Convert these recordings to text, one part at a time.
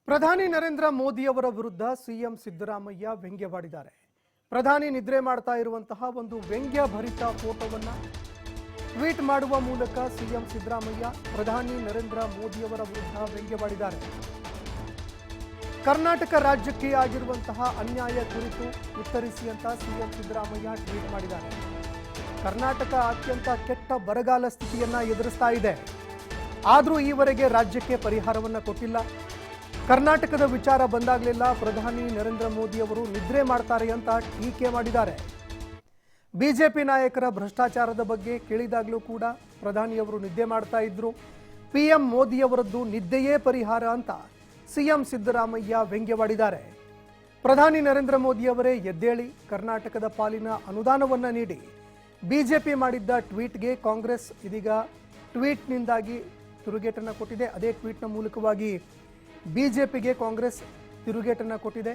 ಪ್ರಧಾನಿ ನರೇಂದ್ರ ಮೋದಿ ಅವರ ವಿರುದ್ಧ ಸಿಎಂ ಸಿದ್ದರಾಮಯ್ಯ ವ್ಯಂಗ್ಯವಾಡಿದ್ದಾರೆ. ಪ್ರಧಾನಿ ನಿದ್ರೆ ಮಾಡ್ತಾ ಇರುವಂತಹ ಒಂದು ವ್ಯಂಗ್ಯ ಭರಿತ ಫೋಟೋವನ್ನ ಟ್ವೀಟ್ ಮಾಡುವ ಮೂಲಕ ಸಿಎಂ ಸಿದ್ದರಾಮಯ್ಯ ಪ್ರಧಾನಿ ನರೇಂದ್ರ ಮೋದಿ ಅವರ ವಿರುದ್ಧ ವ್ಯಂಗ್ಯವಾಡಿದ್ದಾರೆ. ಕರ್ನಾಟಕ ರಾಜ್ಯಕ್ಕೆ ಆಗಿರುವಂತಹ ಅನ್ಯಾಯ ಕುರಿತು ಉತ್ತರಿಸಿ ಅಂತ ಸಿಎಂ ಸಿದ್ದರಾಮಯ್ಯ ಟ್ವೀಟ್ ಮಾಡಿದ್ದಾರೆ. ಕರ್ನಾಟಕ ಅತ್ಯಂತ ಕೆಟ್ಟ ಬರಗಾಲ ಸ್ಥಿತಿಯನ್ನ ಎದುರಿಸ್ತಾ ಇದೆ. ಆದರೂ ಈವರೆಗೆ ರಾಜ್ಯಕ್ಕೆ ಪರಿಹಾರವನ್ನ ಕೊಟ್ಟಿಲ್ಲ. ಕರ್ನಾಟಕದ ವಿಚಾರ ಬಂದಾಗಲೆಲ್ಲ ಪ್ರಧಾನಿ ನರೇಂದ್ರ ಮೋದಿ ಅವರು ನಿದ್ರೆ ಮಾಡ್ತಾರೆ ಅಂತ ಟೀಕೆ ಮಾಡಿದ್ದಾರೆ. ಬಿಜೆಪಿ ನಾಯಕರ ಭ್ರಷ್ಟಾಚಾರದ ಬಗ್ಗೆ ಕೇಳಿದಾಗಲೂ ಕೂಡ ಪ್ರಧಾನಿಯವರು ನಿದ್ದೆ ಮಾಡ್ತಾ ಇದ್ರು. ಪಿಎಂ ಮೋದಿ ಅವರದ್ದು ನಿದ್ದೆಯೇ ಪರಿಹಾರ ಅಂತ ಸಿಎಂ ಸಿದ್ದರಾಮಯ್ಯ ವ್ಯಂಗ್ಯವಾಡಿದ್ದಾರೆ. ಪ್ರಧಾನಿ ನರೇಂದ್ರ ಮೋದಿ ಅವರೇ ಎದ್ದೇಳಿ, ಕರ್ನಾಟಕದ ಪಾಲಿನ ಅನುದಾನವನ್ನ ನೀಡಿ. ಬಿಜೆಪಿ ಮಾಡಿದ್ದ ಟ್ವೀಟ್ಗೆ ಕಾಂಗ್ರೆಸ್ ಇದೀಗ ಟ್ವೀಟ್ನಿಂದಾಗಿ ತಿರುಗೇಟನ್ನು ಕೊಟ್ಟಿದೆ. ಅದೇ ಟ್ವೀಟ್ನ ಮೂಲಕವಾಗಿ ಬಿಜೆಪಿಗೆ ಕಾಂಗ್ರೆಸ್ ತಿರುಗೇಟನ್ನು ಕೊಟ್ಟಿದೆ.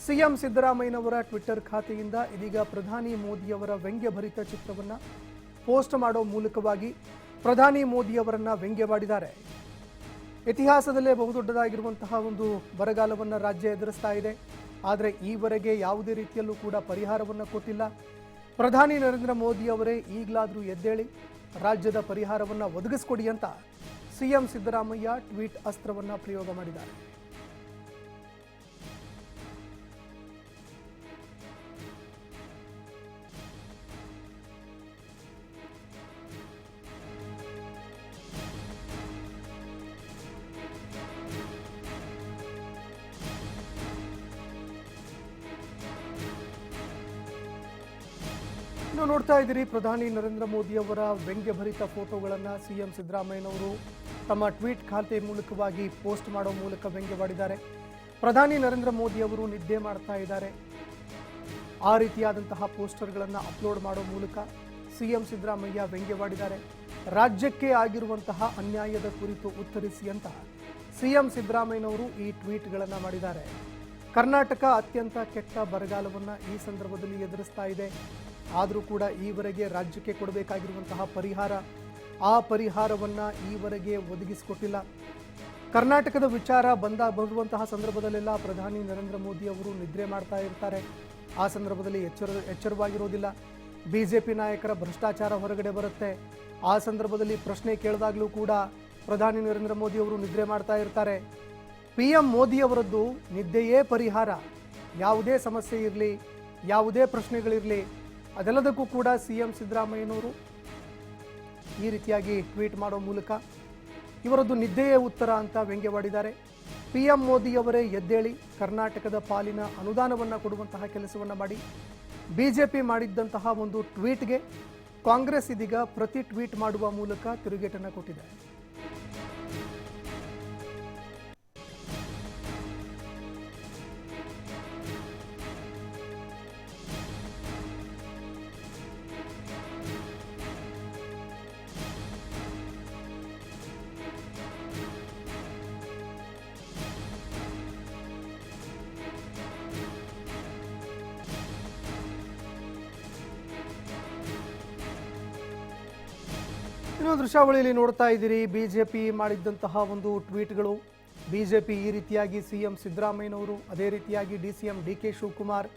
ಸಿಎಂ ಸಿದ್ದರಾಮಯ್ಯನವರ ಟ್ವಿಟ್ಟರ್ ಖಾತೆಯಿಂದ ಇದೀಗ ಪ್ರಧಾನಿ ಮೋದಿಯವರ ವ್ಯಂಗ್ಯಭರಿತ ಚಿತ್ರವನ್ನು ಪೋಸ್ಟ್ ಮಾಡೋ ಮೂಲಕವಾಗಿ ಪ್ರಧಾನಿ ಮೋದಿಯವರನ್ನ ವ್ಯಂಗ್ಯವಾಡಿದ್ದಾರೆ. ಇತಿಹಾಸದಲ್ಲೇ ಬಹುದೊಡ್ಡದಾಗಿರುವಂತಹ ಒಂದು ಬರಗಾಲವನ್ನು ರಾಜ್ಯ ಎದುರಿಸ್ತಾ ಇದೆ. ಆದರೆ ಈವರೆಗೆ ಯಾವುದೇ ರೀತಿಯಲ್ಲೂ ಕೂಡ ಪರಿಹಾರವನ್ನು ಕೊಟ್ಟಿಲ್ಲ. ಪ್ರಧಾನಿ ನರೇಂದ್ರ ಮೋದಿ ಅವರೇ ಈಗಲಾದರೂ ಎದ್ದೇಳಿ ರಾಜ್ಯದ ಪರಿಹಾರವನ್ನು ಒದಗಿಸಿಕೊಡಿ ಅಂತ ಸಿಎಂ ಸಿದ್ದರಾಮಯ್ಯ ಟ್ವೀಟ್ ಅಸ್ತ್ರವನ್ನು ಪ್ರಯೋಗ ಮಾಡಿದ್ದಾರೆ. ನೀವು ನೋಡ್ತಾ ಇದ್ದೀರಿ, ಪ್ರಧಾನಿ ನರೇಂದ್ರ ಮೋದಿ ಅವರ ವ್ಯಂಗ್ಯಭರಿತ ಫೋಟೋಗಳನ್ನು ಸಿಎಂ ಸಿದ್ದರಾಮಯ್ಯನವರು ತಮ್ಮ ಟ್ವೀಟ್ ಖಾತೆ ಮೂಲಕವಾಗಿ ಪೋಸ್ಟ್ ಮಾಡೋ ಮೂಲಕ ವ್ಯಂಗ್ಯವಾಡಿದ್ದಾರೆ. ಪ್ರಧಾನಿ ನರೇಂದ್ರ ಮೋದಿ ಅವರು ನಿದ್ದೆ ಮಾಡ್ತಾ ಇದ್ದಾರೆ, ಆ ರೀತಿಯಾದಂತಹ ಪೋಸ್ಟರ್ಗಳನ್ನು ಅಪ್ಲೋಡ್ ಮಾಡೋ ಮೂಲಕ ಸಿಎಂ ಸಿದ್ದರಾಮಯ್ಯ ವ್ಯಂಗ್ಯವಾಡಿದ್ದಾರೆ. ರಾಜ್ಯಕ್ಕೆ ಆಗಿರುವಂತಹ ಅನ್ಯಾಯದ ಕುರಿತು ಉತ್ತರಿಸಿ ಅಂತ ಸಿಎಂ ಸಿದ್ದರಾಮಯ್ಯನವರು ಈ ಟ್ವೀಟ್ಗಳನ್ನು ಮಾಡಿದ್ದಾರೆ. ಕರ್ನಾಟಕ ಅತ್ಯಂತ ಕೆಟ್ಟ ಬರಗಾಲವನ್ನು ಈ ಸಂದರ್ಭದಲ್ಲಿ ಎದುರಿಸ್ತಾ ಇದೆ. ಆದರೂ ಕೂಡ ಈವರೆಗೆ ರಾಜ್ಯಕ್ಕೆ ಕೊಡಬೇಕಾಗಿರುವಂತಹ ಪರಿಹಾರ, ಆ ಪರಿಹಾರವನ್ನು ಈವರೆಗೆ ಒದಗಿಸಿಕೊಟ್ಟಿಲ್ಲ. ಕರ್ನಾಟಕದ ವಿಚಾರ ಬರುವಂತಹ ಸಂದರ್ಭದಲ್ಲೆಲ್ಲ ಪ್ರಧಾನಿ ನರೇಂದ್ರ ಮೋದಿ ಅವರು ನಿದ್ರೆ ಮಾಡ್ತಾ ಇರ್ತಾರೆ. ಆ ಸಂದರ್ಭದಲ್ಲಿ ಎಚ್ಚರವಾಗಿರೋದಿಲ್ಲ. ಬಿಜೆಪಿ ನಾಯಕರ ಭ್ರಷ್ಟಾಚಾರ ಹೊರಗಡೆ ಬರುತ್ತೆ. ಆ ಸಂದರ್ಭದಲ್ಲಿ ಪ್ರಶ್ನೆ ಕೇಳಿದಾಗಲೂ ಕೂಡ ಪ್ರಧಾನಿ ನರೇಂದ್ರ ಮೋದಿ ಅವರು ನಿದ್ರೆ ಮಾಡ್ತಾ ಇರ್ತಾರೆ. ಪಿಎಂ ಮೋದಿ ಅವರದ್ದು ನಿದ್ದೆಯೇ ಪರಿಹಾರ. ಯಾವುದೇ ಸಮಸ್ಯೆ ಇರಲಿ, ಯಾವುದೇ ಪ್ರಶ್ನೆಗಳಿರಲಿ, ಅದೆಲ್ಲದಕ್ಕೂ ಕೂಡ ಸಿಎಂ ಸಿದ್ದರಾಮಯ್ಯನವರು ಈ ರೀತಿಯಾಗಿ ಟ್ವೀಟ್ ಮಾಡೋ ಮೂಲಕ ಇವರದ್ದು ನಿದ್ದೆಯೇ ಉತ್ತರ ಅಂತ ವ್ಯಂಗ್ಯವಾಡಿದ್ದಾರೆ. ಪಿಎಂ ಮೋದಿ ಅವರೇ ಎದ್ದೇಳಿ, ಕರ್ನಾಟಕದ ಪಾಲಿನ ಅನುದಾನವನ್ನು ಕೊಡುವಂತಹ ಕೆಲಸವನ್ನು ಮಾಡಿ. ಬಿಜೆಪಿ ಮಾಡಿದ್ದಂತಹ ಒಂದು ಟ್ವೀಟ್ಗೆ ಕಾಂಗ್ರೆಸ್ ಇದೀಗ ಪ್ರತಿ ಟ್ವೀಟ್ ಮಾಡುವ ಮೂಲಕ ತಿರುಗೇಟನ್ನು ಕೊಟ್ಟಿದೆ. ಇನ್ನು ದೃಶ್ಯಾವಳಿಯಲ್ಲಿ ನೋಡ್ತಾ ಇದ್ದೀರಿ, ಬಿಜೆಪಿ ಮಾಡಿದ್ದಂತಹ ಒಂದು ಟ್ವೀಟ್ಗಳು. ಬಿಜೆಪಿ ಈ ರೀತಿಯಾಗಿ ಸಿಎಂ ಸಿದ್ದರಾಮಯ್ಯನವರು, ಅದೇ ರೀತಿಯಾಗಿ ಡಿಸಿಎಂ ಡಿಕೆ ಶಿವಕುಮಾರ್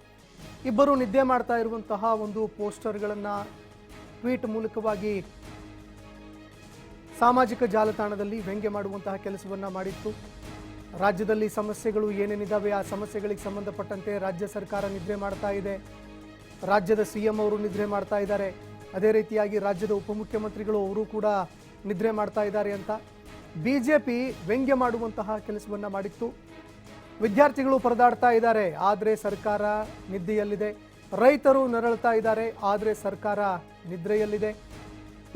ಇಬ್ಬರು ನಿದ್ದೆ ಮಾಡ್ತಾ ಇರುವಂತಹ ಒಂದು ಪೋಸ್ಟರ್ಗಳನ್ನು ಟ್ವೀಟ್ ಮೂಲಕವಾಗಿ ಸಾಮಾಜಿಕ ಜಾಲತಾಣದಲ್ಲಿ ವ್ಯಂಗ್ಯ ಮಾಡುವಂತಹ ಕೆಲಸವನ್ನು ಮಾಡಿತ್ತು. ರಾಜ್ಯದಲ್ಲಿ ಸಮಸ್ಯೆಗಳು ಏನೇನಿದ್ದಾವೆ ಆ ಸಮಸ್ಯೆಗಳಿಗೆ ಸಂಬಂಧಪಟ್ಟಂತೆ ರಾಜ್ಯ ಸರ್ಕಾರ ನಿದ್ರೆ ಮಾಡ್ತಾ ಇದೆ, ರಾಜ್ಯದ ಸಿಎಂ ಅವರು ನಿದ್ರೆ ಮಾಡ್ತಾ ಇದ್ದಾರೆ, ಅದೇ ರೀತಿಯಾಗಿ ರಾಜ್ಯದ ಉಪಮುಖ್ಯಮಂತ್ರಿಗಳು ಅವರು ಕೂಡ ನಿದ್ರೆ ಮಾಡ್ತಾ ಇದ್ದಾರೆ ಅಂತ ಬಿಜೆಪಿ ವ್ಯಂಗ್ಯ ಮಾಡುವಂತಹ ಕೆಲಸವನ್ನು ಮಾಡಿತ್ತು. ವಿದ್ಯಾರ್ಥಿಗಳು ಪರದಾಡ್ತಾ ಇದ್ದಾರೆ, ಆದರೆ ಸರ್ಕಾರ ನಿದ್ದೆಯಲ್ಲಿದೆ. ರೈತರು ನರಳ್ತಾ ಇದ್ದಾರೆ, ಆದರೆ ಸರ್ಕಾರ ನಿದ್ರೆಯಲ್ಲಿದೆ.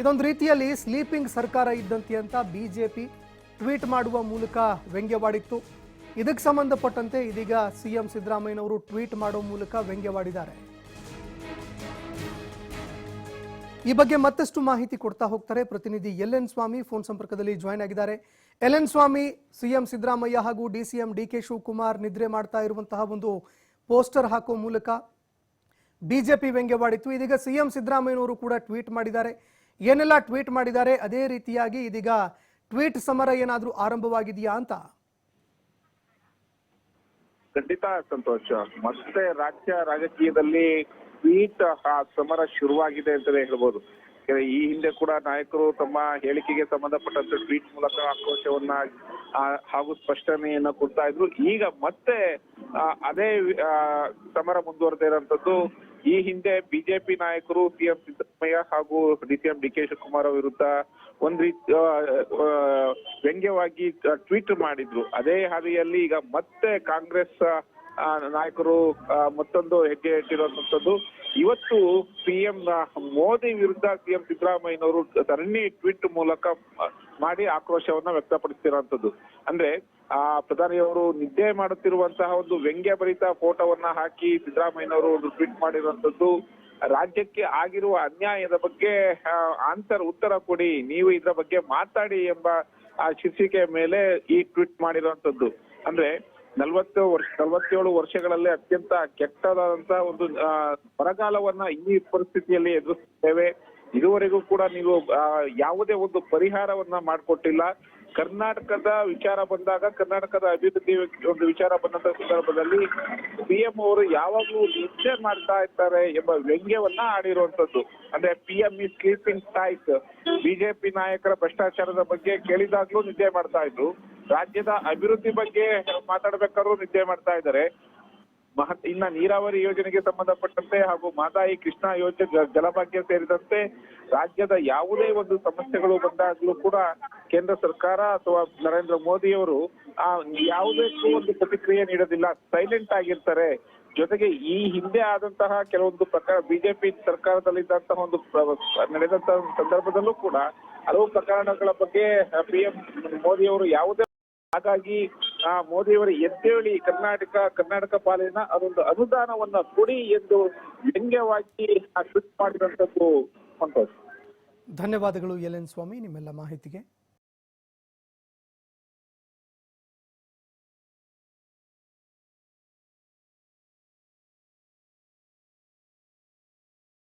ಇದೊಂದು ರೀತಿಯಲ್ಲಿ ಸ್ಲೀಪಿಂಗ್ ಸರ್ಕಾರ ಇದ್ದಂತೆ ಅಂತ ಬಿಜೆಪಿ ಟ್ವೀಟ್ ಮಾಡುವ ಮೂಲಕ ವ್ಯಂಗ್ಯವಾಡಿತ್ತು. ಇದಕ್ಕೆ ಸಂಬಂಧಪಟ್ಟಂತೆ ಇದೀಗ ಸಿಎಂ ಸಿದ್ದರಾಮಯ್ಯನವರು ಟ್ವೀಟ್ ಮಾಡೋ ಮೂಲಕ ವ್ಯಂಗ್ಯವಾಡಿದ್ದಾರೆ. ಈ ಬಗ್ಗೆ ಮತ್ತಷ್ಟು ಮಾಹಿತಿ ಕೊಡ್ತಾ ಹೋಗ್ತಾರೆ ಪ್ರತಿನಿಧಿ ಎಲ್.ಎನ್. ಸ್ವಾಮಿ ಫೋನ್ ಸಂಪರ್ಕದಲ್ಲಿ ಜಾಯ್ನ್ ಆಗಿದ್ದಾರೆ. ಎಲ್.ಎನ್. ಸ್ವಾಮಿ, ಸಿಎಂ ಸಿದ್ದರಾಮಯ್ಯ ಹಾಗೂ ಡಿಸಿಎಂ ಡಿಕೆ ಶಿವಕುಮಾರ್ ನಿದ್ರೆ ಮಾಡ್ತಾ ಇರುವಂತಹ ಒಂದು ಪೋಸ್ಟರ್ ಹಾಕೋ ಮೂಲಕ ಬಿಜೆಪಿ ವ್ಯಂಗ್ಯವಾಡಿತ್ತು. ಇದೀಗ ಸಿಎಂ ಸಿದ್ದರಾಮಯ್ಯನವರು ಕೂಡ ಟ್ವೀಟ್ ಮಾಡಿದ್ದಾರೆ. ಏನೆಲ್ಲ ಟ್ವೀಟ್ ಮಾಡಿದ್ದಾರೆ, ಅದೇ ರೀತಿಯಾಗಿ ಇದೀಗ ಟ್ವೀಟ್ ಸಮರ ಏನಾದರೂ ಆರಂಭವಾಗಿದೆಯಾ ಅಂತ? ಖಂಡಿತ ಸಂತೋಷ. ಮತ್ತೆ ರಾಜ್ಯ ರಾಜಕೀಯದಲ್ಲಿ ಟ್ವೀಟ್ ಸಮರ ಶುರುವಾಗಿದೆ ಅಂತಲೇ ಹೇಳ್ಬೋದು. ಈ ಹಿಂದೆ ಕೂಡ ನಾಯಕರು ತಮ್ಮ ಹೇಳಿಕೆಗೆ ಸಂಬಂಧಪಟ್ಟಂತೆ ಟ್ವೀಟ್ ಮೂಲಕ ಆಕ್ರೋಶವನ್ನ ಹಾಗೂ ಸ್ಪಷ್ಟನೆಯನ್ನ ಕೊಡ್ತಾ ಇದ್ರು. ಈಗ ಮತ್ತೆ ಅದೇ ಸಮರ ಮುಂದುವರೆದೇ ಇರುವಂತದ್ದು. ಈ ಹಿಂದೆ ಬಿಜೆಪಿ ನಾಯಕರು ಸಿಎಂ ಸಿದ್ದರಾಮಯ್ಯ ಹಾಗೂ ಡಿಸಿಎಂ ಡಿ ಕೆ ಶಿವಕುಮಾರ್ ವಿರುದ್ಧ ಒಂದ್ ರೀತಿ ವ್ಯಂಗ್ಯವಾಗಿ ಟ್ವೀಟ್ ಮಾಡಿದ್ರು. ಅದೇ ಹಾದಿಯಲ್ಲಿ ಈಗ ಮತ್ತೆ ಕಾಂಗ್ರೆಸ್ ನಾಯಕರು ಮತ್ತೊಂದು ಹೆಜ್ಜೆ ಇಟ್ಟಿರುವಂತದ್ದು. ಇವತ್ತು ಸಿಎಂ ಮೋದಿ ವಿರುದ್ಧ ಸಿಎಂ ಸಿದ್ದರಾಮಯ್ಯನವರು ಸರಣಿ ಟ್ವೀಟ್ ಮೂಲಕ ಮಾಡಿ ಆಕ್ರೋಶವನ್ನ ವ್ಯಕ್ತಪಡಿಸಿರುವಂತದ್ದು. ಅಂದ್ರೆ ಪ್ರಧಾನಿಯವರು ನಿದ್ದೆ ಮಾಡುತ್ತಿರುವಂತಹ ಒಂದು ವ್ಯಂಗ್ಯಭರಿತ ಫೋಟೋವನ್ನ ಹಾಕಿ ಸಿದ್ದರಾಮಯ್ಯನವರು ಒಂದು ಟ್ವೀಟ್ ಮಾಡಿರುವಂತದ್ದು. ರಾಜ್ಯಕ್ಕೆ ಆಗಿರುವ ಅನ್ಯಾಯದ ಬಗ್ಗೆ ಉತ್ತರ ಕೊಡಿ, ನೀವು ಇದರ ಬಗ್ಗೆ ಮಾತಾಡಿ ಎಂಬ ಶೀರ್ಷಿಕೆಯ ಮೇಲೆ ಈ ಟ್ವೀಟ್ ಮಾಡಿರುವಂತದ್ದು. ಅಂದ್ರೆ 47 ವರ್ಷಗಳಲ್ಲಿ ಅತ್ಯಂತ ಕೆಟ್ಟದಾದಂತಹ ಒಂದು ಬರಗಾಲವನ್ನ ಈ ಪರಿಸ್ಥಿತಿಯಲ್ಲಿ ಎದುರಿಸುತ್ತೇವೆ. ಇದುವರೆಗೂ ಕೂಡ ನೀವು ಯಾವುದೇ ಒಂದು ಪರಿಹಾರವನ್ನ ಮಾಡಿಕೊಟ್ಟಿಲ್ಲ. ಕರ್ನಾಟಕದ ವಿಚಾರ ಬಂದಾಗ, ಕರ್ನಾಟಕದ ಅಭಿವೃದ್ಧಿ ಒಂದು ವಿಚಾರ ಬಂದಂತ ಸಂದರ್ಭದಲ್ಲಿ ಸಿಎಂ ಅವರು ಯಾವಾಗಲೂ ನಿದ್ದೆ ಮಾಡ್ತಾ ಇರ್ತಾರೆ ಎಂಬ ವ್ಯಂಗ್ಯವನ್ನ ಆಡಿರುವಂತದ್ದು. ಅಂದ್ರೆ PM ಈ ಸ್ಲೀಪಿಂಗ್ ಟೈಟ್. ಬಿಜೆಪಿ ನಾಯಕರ ಭ್ರಷ್ಟಾಚಾರದ ಬಗ್ಗೆ ಕೇಳಿದಾಗ್ಲೂ ನಿದ್ದೆ ಮಾಡ್ತಾ ಇದ್ರು. ರಾಜ್ಯದ ಅಭಿವೃದ್ಧಿ ಬಗ್ಗೆ ಮಾತಾಡ್ಬೇಕಾದ್ರೂ ನಿದ್ದೆ ಮಾಡ್ತಾ ಇದ್ದಾರೆ. ಇನ್ನ ನೀರಾವರಿ ಯೋಜನೆಗೆ ಸಂಬಂಧಪಟ್ಟಂತೆ ಹಾಗೂ ಮಹದಾಯಿ ಕೃಷ್ಣಾ ಯೋಜನೆ ಜಲಭಾಗ್ಯ ಸೇರಿದಂತೆ ರಾಜ್ಯದ ಯಾವುದೇ ಒಂದು ಸಮಸ್ಯೆಗಳು ಬಂದಾಗ್ಲೂ ಕೂಡ ಕೇಂದ್ರ ಸರ್ಕಾರ ಅಥವಾ ನರೇಂದ್ರ ಮೋದಿಯವರು ಯಾವುದಕ್ಕೂ ಒಂದು ಪ್ರತಿಕ್ರಿಯೆ ನೀಡೋದಿಲ್ಲ, ಸೈಲೆಂಟ್ ಆಗಿರ್ತಾರೆ. ಜೊತೆಗೆ ಈ ಹಿಂದೆ ಆದಂತಹ ಕೆಲವೊಂದು ಪ್ರಕಾರ ಬಿಜೆಪಿ ಸರ್ಕಾರದಲ್ಲಿದ್ದಂತಹ ಒಂದು ನಡೆದಂತಹ ಸಂದರ್ಭದಲ್ಲೂ ಕೂಡ ಹಲವು ಪ್ರಕರಣಗಳ ಬಗ್ಗೆ PM ಮೋದಿಯವರು ಯಾವುದೇ, ಹಾಗಾಗಿ ಮೋದಿಯವರು ಎದ್ದೇಳಿ ಕರ್ನಾಟಕ ಪಾಲಿನ ಅದೊಂದು ಅನುದಾನವನ್ನ ಕೊಡಿ ಎಂದು ವ್ಯಂಗ್ಯವಾಗಿ ಟ್ವೀಟ್ ಮಾಡಿದಂಥದ್ದು. ಸಂತೋಷ್. ಧನ್ಯವಾದಗಳು LN ಸ್ವಾಮಿ ನಿಮ್ಮೆಲ್ಲ ಮಾಹಿತಿಗೆ.